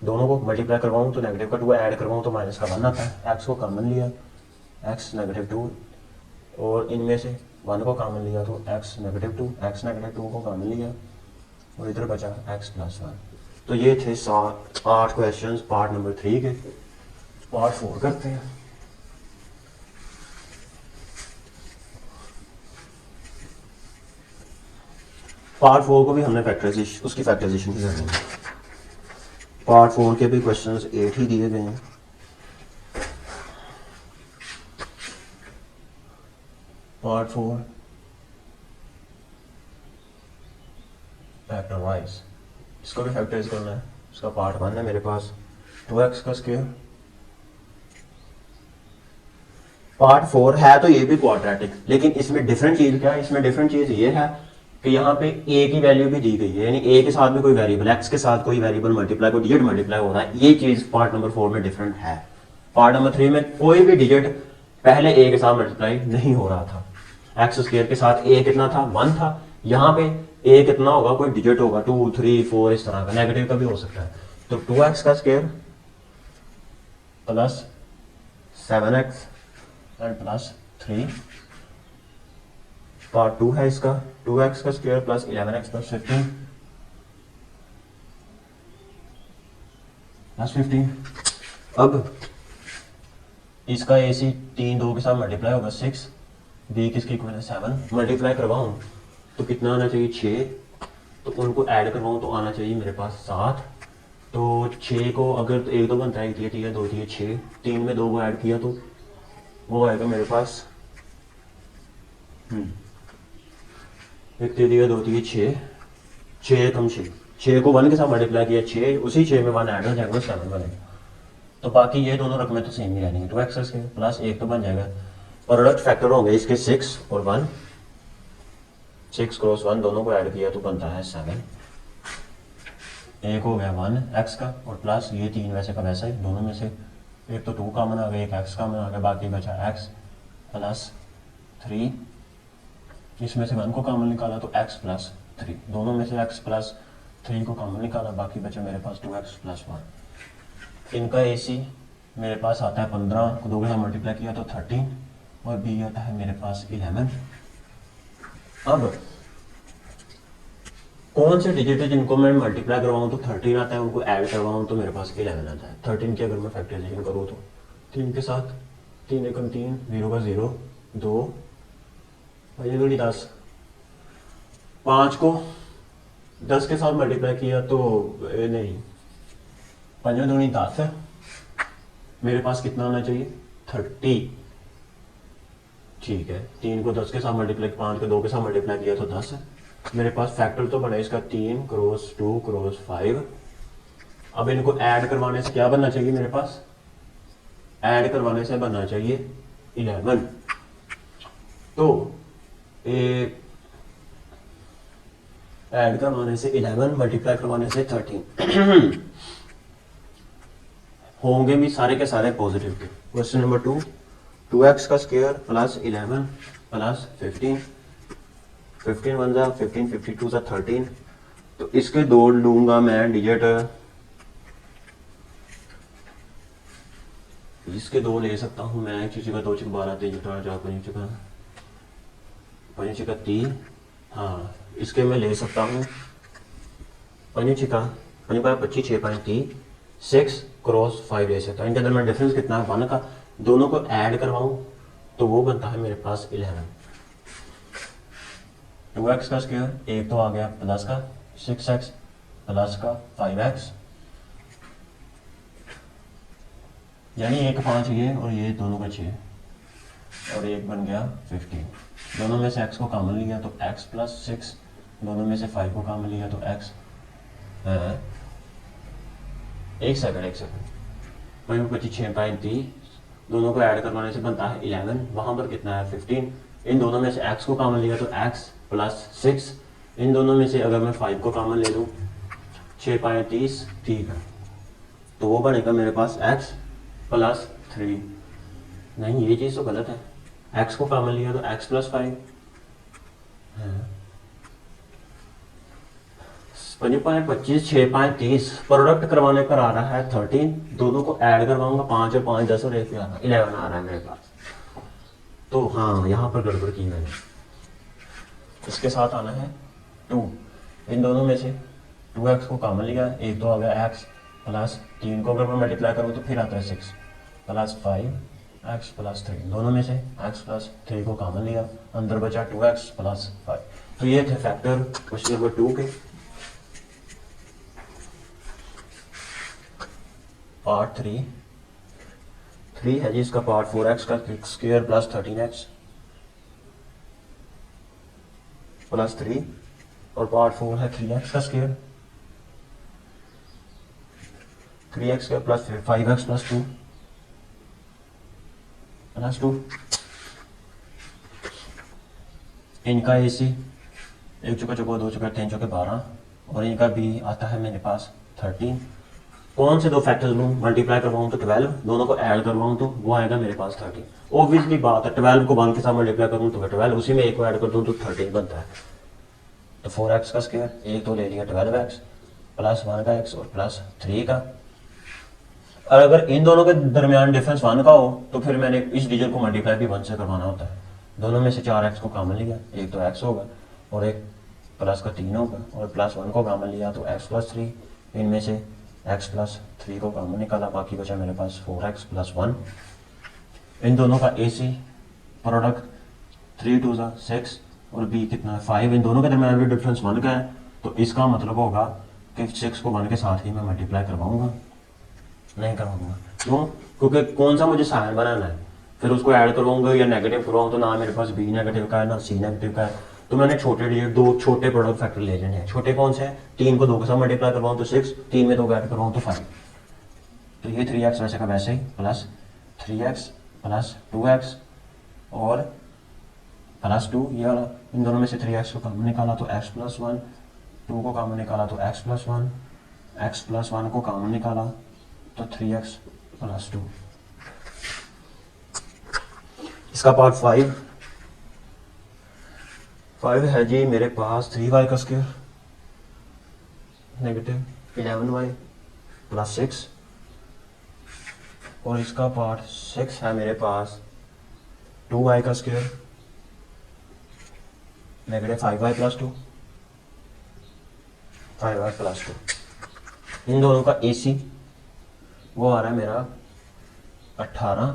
दोनों को मल्टीप्लाई करवाऊँ तो नेगेटिव का 2 ऐड करवाऊँ तो माइनस का 1 आता है। x को कॉमन लिया x नेगेटिव 2 और इनमें से 1 को कॉमन लिया तो x नेगेटिव 2 x नेगेटिव 2 को कॉमन लिया और इधर बचा x + 1। तो ये थे 8 क्वेश्चंस पार्ट नंबर 3 के। पार्ट 4 करते हैं। पार्ट 4 को भी हमने फैक्टराइजेशन उसकी फैक्टराइजेशन ही करनी है। पार्ट 4 के भी क्वेश्चंस 8 ही दिए गए हैं। पार्ट 4 फैक्टराइज इसको भी फैक्टराइज करना है। इसका पार्ट 1 है मेरे पास 2x का स्क्वायर। पार्ट 4 है तो ये भी क्वाड्रेटिक लेकिन इसमें डिफरेंट चीज क्या है इसमें डिफरेंट चीज ये है कि यहाँ पे a की वैल्यू भी दी गई है यानी a के साथ में कोई वेरिएबल x के साथ कोई वेरिएबल मल्टीप्लाई कोई डिजिट मल्टीप्लाई हो रहा है। ये चीज पार्ट नंबर 4 में डिफरेंट है। पार्ट नंबर 3 में कोई भी डिजिट पहले a के साथ मल्टीप्लाई नहीं हो रहा था। x स्क्वायर के साथ a कितना था 1 था यहाँ पे a कितना होगा कोई डिजिट होगा 2 3 4 इस तरह का नेगेटिव का भी हो सकता है। तो 2x का square plus 7x and plus 3 part 2 है इसका 2x का square plus 11x plus 15 plus 15। अब इसका AC 3 2 के साथ मल्टीप्लाई होगा 6 b किसके इक्वल है 7 मल्टीप्लाई करवाऊँ तो कितना आना चाहिए 6 तो उनको ऐड करवाऊँ तो आना चाहिए मेरे पास 7। तो 6 को अगर तो एक तो बनता है 1 3 2 3 6 3 में 2 को ऐड किया तो वो आएगा मेरे पास 1 3 2 3 6 6 कम 6 को 1 के साथ मल्टीप्लाई किया 6 उसी 6 में 1 ऐड हो जाएगा 7 बनेगा। तो बाकी ये दोनों रकमें तो सेम ही रहनी है 2x स्क्वायर प्लस 1 तो बन जाएगा। प्रोडक्ट फैक्टर होंगे इसके 6 और 1 6 क्रॉस 1 दोनों को ऐड किया तो बनता है 7। एक हो गया 1 x का और प्लस ये 3 वैसे का वैसा ही दोनों में से एक तो 2 कॉमन आ गया एक x कॉमन आ गया बाकी बचा x प्लस 3 इसमें से 1 को कॉमन निकाला तो x प्लस 3 दोनों में से x प्लस 3 को कॉमन निकाला बाकी बचा मेरे पास 2x प्लस 1। इनका AC मेरे पास आता है 15 को 2 के साथ मल्टीप्लाई किया तो 13 और B आता है मेरे पास 11। अब कौन से डिजिट है जिनको मैं मल्टीप्लाई करवाऊँ तो 13 आता है उनको ऐड करवाऊँ तो मेरे पास 11 आता है। 13 की अगर मैं फैक्टराइजेशन करूँ तो 3 के साथ 3 एकम 3 0 का 0 2 ये 10 5 को 10 के साथ मल्टीप्लाई किया तो नहीं, 5 दूनी 10 है, मेरे पास कितना होना चाहिए 30। ठीक है, 3 को 10 के साथ मल्टीप्लाई, 5 को 2 के साथ मल्टीप्लाई किया तो 10 है। मेरे पास फैक्टर तो बना इसका 3 क्रॉस 2 क्रॉस 5। अब इनको ऐड करवाने से क्या बनना चाहिए मेरे पास, ऐड करवाने से बनना चाहिए 11। तो ऐड करवाने से 11 मल्टीप्लाई करवाने से 13 होंगे भी सारे के सारे पॉजिटिव के। क्वेश्चन नंबर 2, 2x का स्क्वायर प्लस 11 प्लस 15, 15 1 जा 15, 52 जा 13। तो इसके दो लूंगा मैं डिजिट, इसके दो ले सकता हूं मैं, 1 का 2 12 3 4 5 का 5 का 3। हाँ, इसके मैं ले सकता हूँ 5 का 5 25 6 5 3 6 क्रॉस 5 ले सकता हूँ। इनके अंदर में डिफरेंस कितना है 1 का, दोनों को ऐड करवाऊं तो वो बनता है मेरे पास 11। 2x का स्क्वायर एक तो आ गया प्लस का 6x प्लस का 5x, यानी एक 5 ये और ये दोनों का 6 और एक बन गया 15। दोनों में से x को कॉमन लिया तो x प्लस 6, दोनों में से 5 को कॉमन लिया तो x। एक सेकंड 5 25 6 5 3, दोनों को ऐड करवाने से बनता है 11, वहां पर कितना है 15। इन दोनों में से x को कॉमन लिया तो x प्लस 6, इन दोनों में से अगर मैं 5 को कॉमन ले लूँ 6 5 30, ठीक है, तो वो बनेगा मेरे पास x प्लस 3। नहीं, ये चीज़ तो गलत है, x को कॉमन लिया तो x प्लस 5। 5 25 6 5 30, प्रोडक्ट करवाने पर आ रहा है 13, दोनों को ऐड करवाऊंगा 5 और 5 10 और 1 11 आ रहा है मेरे पास। तो हाँ, यहाँ पर गड़बड़ की मैंने, इसके साथ आना है 2, इन दोनों में से 2x को कॉमन लिया, एक तो आ गया x प्लस 3 को अगर मैं मल्टीप्लाई करूँ तो फिर आता है 6 प्लस 5x प्लस 3, दोनों में से x प्लस 3 को कॉमन लिया, अंदर बचा 2x प्लस 5। तो ये थे फैक्टर क्वेश्चन नंबर 2 के। पार्ट 3 है जी इसका, पार्ट 4x का स्क्वायर प्लस 13x प्लस 3, और पार्ट 4 है 3x का स्क्वायर, 3x का प्लस 5x प्लस 2 प्लस 2। इनका AC 1 चौका 2 चौका 3 चौके 12, और इनका भी आता है मेरे पास 13। कौन से दो फैक्टर्स लूँ, मल्टीप्लाई करवाऊँ तो 12, दोनों को ऐड करवाऊँ तो वो आएगा मेरे पास 13। ऑब्वियसली बात है, 12 को 1 के साथ मल्टीप्लाई करूँ तो 12, उसी में एक को ऐड कर दूँ तो 13 बनता है। तो 4x का स्क्वायर, एक तो ले लिया 12x प्लस 1 का x और प्लस 3 का। और अगर इन दोनों के दरमियान डिफरेंस 1 का हो तो फिर मैंने इस डिजिट को मल्टीप्लाई भी 1 से करवाना होता है। दोनों में से 4x को कॉमन लिया, एक तो x होगा और एक प्लस का 3 होगा, और प्लस 1 को कॉमन लिया तो x प्लस 3, इनमें से x प्लस 3 को कॉमन निकाला, बाकी बचा मेरे पास 4x प्लस 1। इन दोनों का AC प्रोडक्ट 3 2 6 और b कितना 5, इन दोनों के दरमियान भी डिफरेंस 1 का है, तो इसका मतलब होगा कि 6 को 1 के साथ ही मैं मल्टीप्लाई करवाऊंगा, नहीं करवाऊंगा। क्यों? क्योंकि कौन सा मुझे साइन बनाना है, फिर उसको ऐड करवाऊंगा या नेगेटिव करवाऊँ, तो ना मेरे पास b नेगेटिव का है ना c नेगेटिव का है। तो मैंने छोटे डिजिट, दो छोटे प्रोडक्ट फैक्टर ले लेने हैं। छोटे कौन से हैं? 3 को 2 के साथ मल्टीप्लाई करवाऊँ तो 6, 3 में 2 ऐड करवाऊँ तो 5। तो ये 3x वैसे का वैसे ही प्लस 3x प्लस 2x और प्लस 2, ये वाला, इन दोनों में से 3x को कॉमन निकाला तो x प्लस 1, 2 को कॉमन निकाला तो x प्लस 1, x प्लस 1 को कॉमन निकाला तो 3x प्लस 2। इसका पार्ट 5 है जी मेरे पास 3y का स्क्वायर नेगेटिव 11y प्लस 6, और इसका पार्ट 6 है मेरे पास 2y का square negative 5y plus 2, 5y plus 2। इन दोनों का AC वो आ रहा है मेरा 18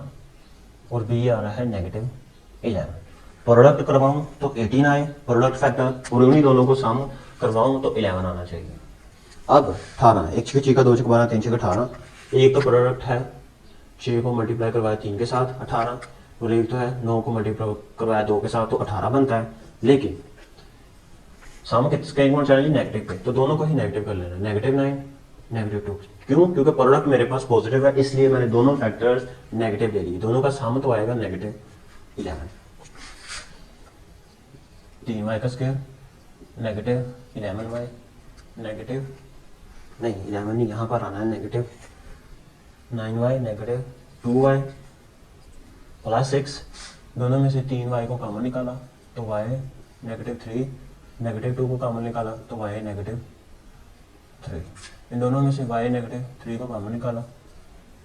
और B आ रहा है नेगेटिव 11। प्रोडक्ट करवाऊँ तो 18 आए प्रोडक्ट फैक्टर, और उन्हीं दोनों को सम करवाऊँ तो 11 आना चाहिए। अब 18, एक छः का 2 छः 12 3 छः 18, एक तो प्रोडक्ट है 6 को मल्टीप्लाई करवाया 3 के साथ 18, और एक तो है 9 को मल्टीप्लाई करवाया 2 के साथ तो 18 बनता है। लेकिन सम किसके गुण चलेगी नेगेटिव पे, तो दोनों को ही नेगेटिव कर लेना, -9 -2। क्यों? क्योंकि प्रोडक्ट मेरे पास पॉजिटिव है, इसलिए मैंने दोनों फैक्टर्स नेगेटिव ले लिए, दोनों का सम तो आएगा -11। 3y का स्क्वायर -11y नेगेटिव नहीं 11 नहीं, यहाँ पर आना है नेगेटिव 9y -2y प्लस 6, दोनों में से 3y को कॉमन निकाला तो y -3, -2 को कॉमन निकाला तो y -3, इन दोनों में से y -3 को कॉमन निकाला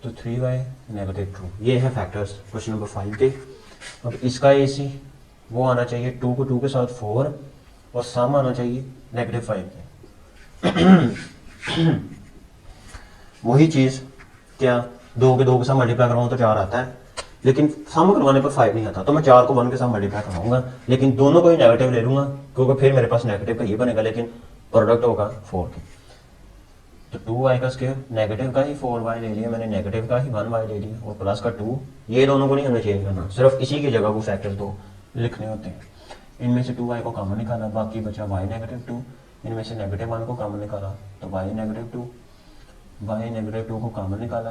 तो 3y -2। ये है फैक्टर्स क्वेश्चन नंबर 5 के। अब इसका AC वो आना चाहिए 2 को 2 के साथ 4, और सम आना चाहिए -5 के। वही चीज़ क्या 2 के 2 के साथ मल्टीप्लाई करवाऊँ तो 4 आता है, लेकिन सम करवाने पर 5 नहीं आता, तो मैं 4 को 1 के साथ मल्टीप्लाई करवाऊंगा, लेकिन दोनों को ही नेगेटिव ले लूँगा क्योंकि फिर मेरे पास नेगेटिव का ये बनेगा, लेकिन प्रोडक्ट होगा 4 की। तो 2y का स्क्वायर नेगेटिव का ही 4y ले लिया मैंने, नेगेटिव का ही 1y ले लिया, और प्लस का 2, ये दोनों को नहीं हमें चेंज करना, सिर्फ इसी की जगह वो फैक्टर्स दो लिखने होते हैं। इनमें से 2y को कॉमन निकाला, बाकी बचा y -2, इनमें से -1 को कॉमन निकाला तो y -2, y -2 को कॉमन निकाला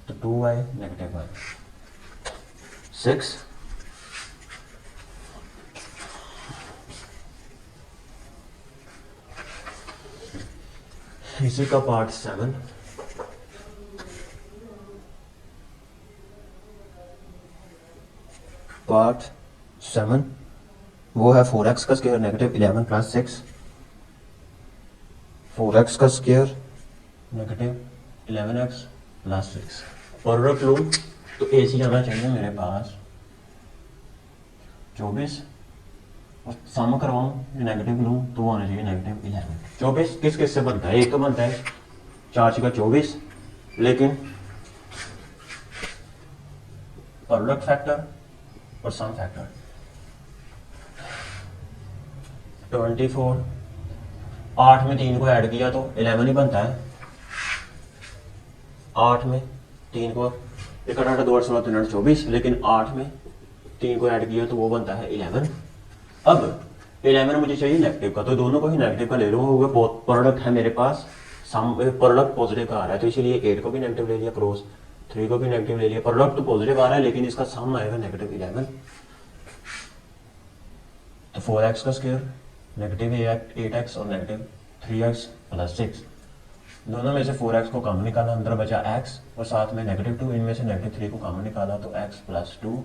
तो 2y -1 6। इसी का पार्ट 7, वो है 4x का स्क्वायर -11 + 6, 4x का स्क्वायर -11x + 6। प्रोडक्ट लूँ तो AC आना चाहिए मेरे पास 24, और सम करवाऊँ नेगेटिव लूँ तो वो आना चाहिए -11। 24 किस किस से बनता है? एक तो बनता है 4 का 24, लेकिन प्रोडक्ट फैक्टर और सम फैक्टर 24, 8 में 3 को ऐड किया तो 11 ही बनता है। 8 में 3 को 1 8 2 8 16 3 8 24, लेकिन 8 में 3 को ऐड किया तो वो बनता है 11। अब 11 मुझे चाहिए नेगेटिव का, तो दोनों को ही नेगेटिव का ले लूँगा, प्रोडक्ट है मेरे पास, सम प्रोडक्ट पॉजिटिव का आ रहा है, तो इसीलिए 8 को भी नेगेटिव ले लिया, क्रॉस 3 को भी नेगेटिव ले लिया। प्रोडक्ट तो पॉजिटिव आ रहा है, लेकिन इसका सम आएगा -11। तो 4x का स्क्वायर -8x और -3x + 6, दोनों में से 4x को कॉमन निकाला, अंदर बचा x और साथ में -2, इनमें से -3 को कॉमन निकाला तो x + 2,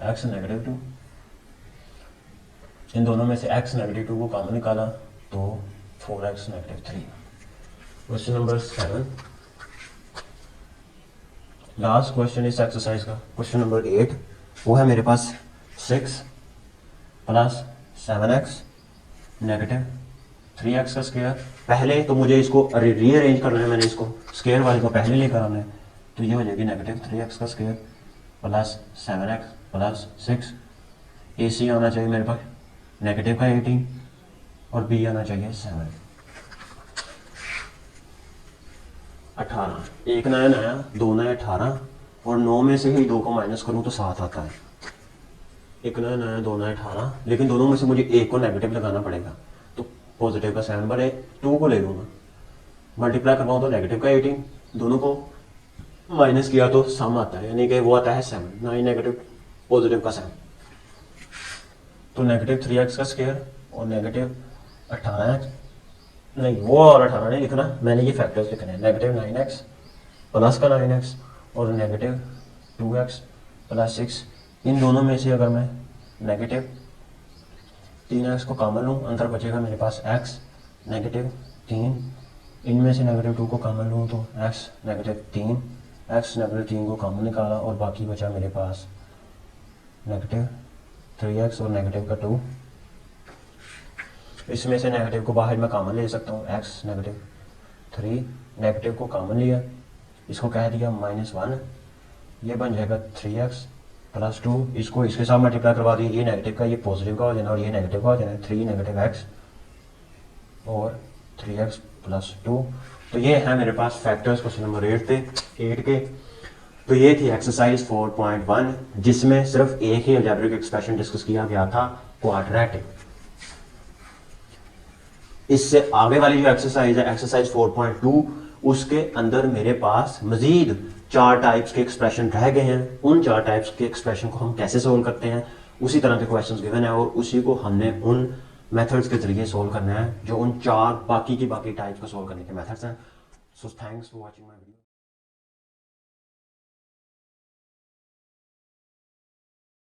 x -2, इन दोनों में से x -2 को कॉमन निकाला तो 4x -3। Question number 7, last question इस एक्सरसाइज का, क्वेश्चन नंबर 8, वो है मेरे पास 6 + 7x -3x का स्क्वायर। पहले तो मुझे इसको रीअरेंज करना है, मैंने इसको स्क्वायर वाले को पहले लेकर आना है, तो ये हो जाएगी -3x का स्क्वायर + 7x + 6। AC आना चाहिए मेरे पास नेगेटिव का 18, और B आना चाहिए 7। 18, एक नया नया 2 नया 18, और 9 में से ही 2 को माइनस करूँ तो 7 आता है। एक नया नया 2 नया 18, लेकिन दोनों में से मुझे एक को नेगेटिव लगाना पड़ेगा, तो पॉजिटिव का 7 बने 2 को ले लूँगा, मल्टीप्लाई करवाऊँ तो नेगेटिव का 18, दोनों को माइनस किया तो सम आता है, यानी कि वो आता है 7, ना ही नेगेटिव पॉजिटिव का 7। तो -3x का स्क्वायर और -18x, नहीं वो और 18 नहीं लिखना, मैंने ये फैक्टर्स लिखने हैं, -9x प्लस का 9x और -2x + 6। इन दोनों में से अगर मैं -3x को कॉमन लूँ, अंतर बचेगा मेरे पास x -3, इनमें से -2 को कॉमन लूँ तो x -3, x -3 को कॉमन निकाला और बाकी बचा मेरे पास -3x और -2। इसमें से नेगेटिव को बाहर मैं कॉमन ले सकता हूँ, x -3, नेगेटिव को कॉमन लिया, इसको कह दिया -1, ये बन जाएगा 3x +2 इसको इसके साथ मल्टीप्लाई करवा दिए, ये नेगेटिव का ये पॉजिटिव का हो जाना और ये नेगेटिव का हो जाना, 3 नेगेटिव x और 3x + 2। तो ये है मेरे पास फैक्टर्स क्वेश्चन नंबर 8 के। तो ये थी एक्सरसाइज 4.1 जिसमें सिर्फ एक ही अलजेब्रिक एक्सप्रेशन डिस्कस किया गया था, क्वाड्रेटिक। इससे आगे वाली जो एक्सरसाइज है एक्सरसाइज 4.2, उसके अंदर मेरे पास मजीद 4 टाइप्स के एक्सप्रेशन रह गए हैं। उन 4 टाइप्स के एक्सप्रेशन को हम कैसे सोल्व करते हैं, उसी तरह के क्वेश्चंस गिवन है और उसी को हमने उन मेथड्स के जरिए सोल्व करना है जो उन 4 बाकी की टाइप्स को सोल्व करने के मेथड्स हैं। So thanks for watching my video.